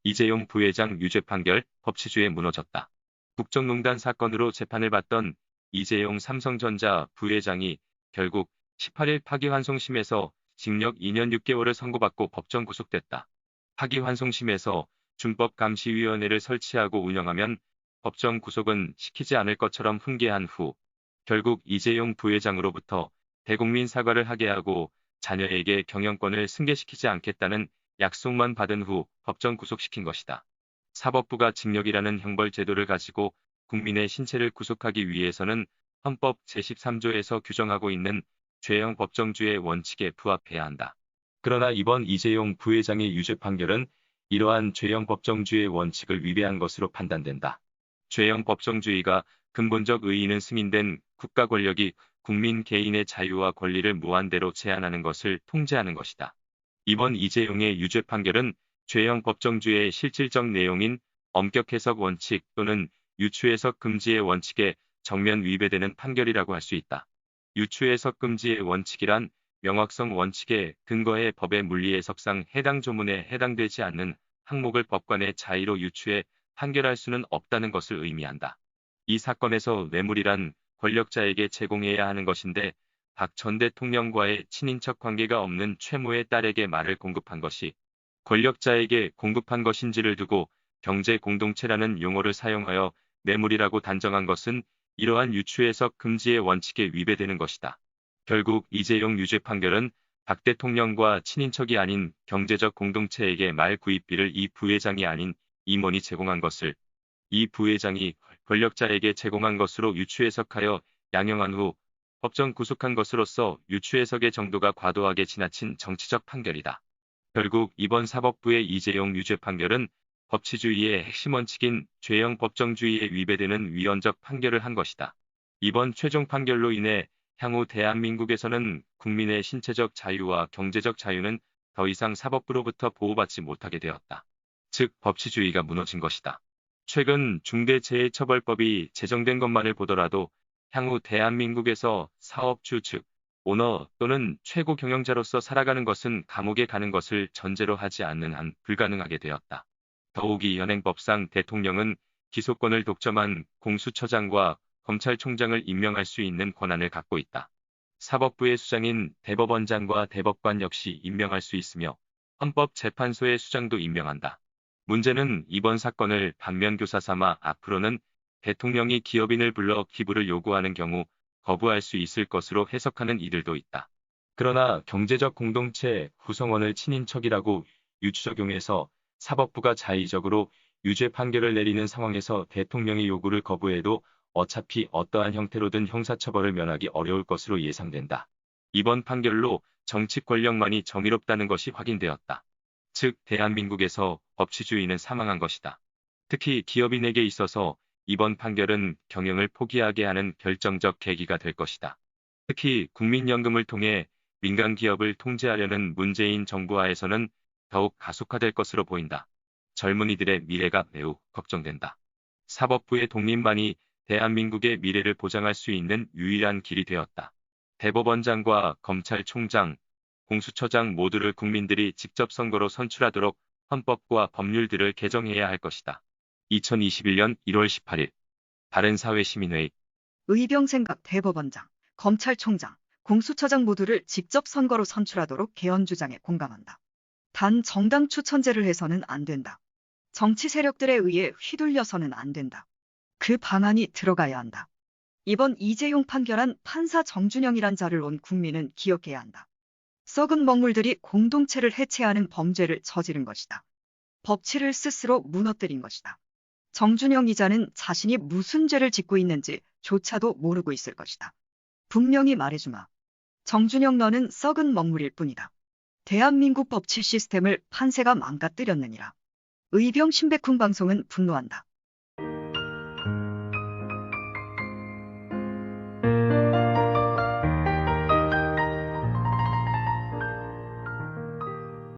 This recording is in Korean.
이재용 부회장 유죄 판결, 법치주의 무너졌다. 국정농단 사건으로 재판을 받던 이재용 삼성전자 부회장이 결국 18일 파기환송심에서 징역 2년 6개월을 선고받고 법정 구속됐다. 파기환송심에서 준법감시위원회를 설치하고 운영하면 법정 구속은 시키지 않을 것처럼 훈계한 후 결국 이재용 부회장으로부터 대국민 사과를 하게 하고 자녀에게 경영권을 승계시키지 않겠다는 약속만 받은 후 법정 구속시킨 것이다. 사법부가 징역이라는 형벌 제도를 가지고 국민의 신체를 구속하기 위해서는 헌법 제13조에서 규정하고 있는 죄형 법정주의 원칙에 부합해야 한다. 그러나 이번 이재용 부회장의 유죄 판결은 이러한 죄형 법정주의 원칙을 위배한 것으로 판단된다. 죄형 법정주의가 근본적 의의는 승인된 국가 권력이 국민 개인의 자유와 권리를 무한대로 제한하는 것을 통제하는 것이다. 이번 이재용의 유죄 판결은 죄형 법정주의의 실질적 내용인 엄격 해석 원칙 또는 유추해석 금지의 원칙에 정면 위배되는 판결이라고 할 수 있다. 유추해석 금지의 원칙이란 명확성 원칙에 근거해 법의 물리해석상 해당 조문에 해당되지 않는 항목을 법관의 자의로 유추해 판결할 수는 없다는 것을 의미한다. 이 사건에서 뇌물이란 권력자에게 제공해야 하는 것인데 박 전 대통령과의 친인척 관계가 없는 최모의 딸에게 말을 공급한 것이 권력자에게 공급한 것인지를 두고 경제 공동체라는 용어를 사용하여 뇌물이라고 단정한 것은 이러한 유추해석 금지의 원칙에 위배되는 것이다. 결국 이재용 유죄 판결은 박 대통령과 친인척이 아닌 경제적 공동체에게 말 구입비를 이 부회장이 아닌 임원이 제공한 것을 이 부회장이 권력자에게 제공한 것으로 유추해석하여 양형한 후 법정 구속한 것으로서 유추해석의 정도가 과도하게 지나친 정치적 판결이다. 결국 이번 사법부의 이재용 유죄 판결은 법치주의의 핵심 원칙인 죄형 법정주의에 위배되는 위헌적 판결을 한 것이다. 이번 최종 판결로 인해 향후 대한민국에서는 국민의 신체적 자유와 경제적 자유는 더 이상 사법부로부터 보호받지 못하게 되었다. 즉 법치주의가 무너진 것이다. 최근 중대재해처벌법이 제정된 것만을 보더라도 향후 대한민국에서 사업주 즉 오너 또는 최고 경영자로서 살아가는 것은 감옥에 가는 것을 전제로 하지 않는 한 불가능하게 되었다. 더욱이 현행법상 대통령은 기소권을 독점한 공수처장과 검찰총장을 임명할 수 있는 권한을 갖고 있다. 사법부의 수장인 대법원장과 대법관 역시 임명할 수 있으며 헌법재판소의 수장도 임명한다. 문제는 이번 사건을 반면교사 삼아 앞으로는 대통령이 기업인을 불러 기부를 요구하는 경우 거부할 수 있을 것으로 해석하는 이들도 있다. 그러나 경제적 공동체 구성원을 친인척이라고 유추적용해서 사법부가 자의적으로 유죄 판결을 내리는 상황에서 대통령의 요구를 거부해도 어차피 어떠한 형태로든 형사처벌을 면하기 어려울 것으로 예상된다. 이번 판결로 정치 권력만이 정의롭다는 것이 확인되었다. 즉 대한민국에서 법치주의는 사망한 것이다. 특히 기업인에게 있어서 이번 판결은 경영을 포기하게 하는 결정적 계기가 될 것이다. 특히 국민연금을 통해 민간 기업을 통제하려는 문재인 정부 하에서는 더욱 가속화될 것으로 보인다. 젊은이들의 미래가 매우 걱정된다. 사법부의 독립만이 대한민국의 미래를 보장할 수 있는 유일한 길이 되었다. 대법원장과 검찰총장, 공수처장 모두를 국민들이 직접 선거로 선출하도록 헌법과 법률들을 개정해야 할 것이다. 2021년 1월 18일 바른사회시민회의 의병생각 대법원장, 검찰총장, 공수처장 모두를 직접 선거로 선출하도록 개헌 주장에 공감한다. 단 정당 추천제를 해서는 안 된다. 정치 세력들에 의해 휘둘려서는 안 된다. 그 방안이 들어가야 한다. 이번 이재용 판결한 판사 정준영이란 자를 온 국민은 기억해야 한다. 썩은 먹물들이 공동체를 해체하는 범죄를 저지른 것이다. 법치를 스스로 무너뜨린 것이다. 정준영 이자는 자신이 무슨 죄를 짓고 있는지 조차도 모르고 있을 것이다. 분명히 말해주마. 정준영 너는 썩은 먹물일 뿐이다. 대한민국 법치 시스템을 판세가 망가뜨렸느니라. 의병 신백훈 방송은 분노한다.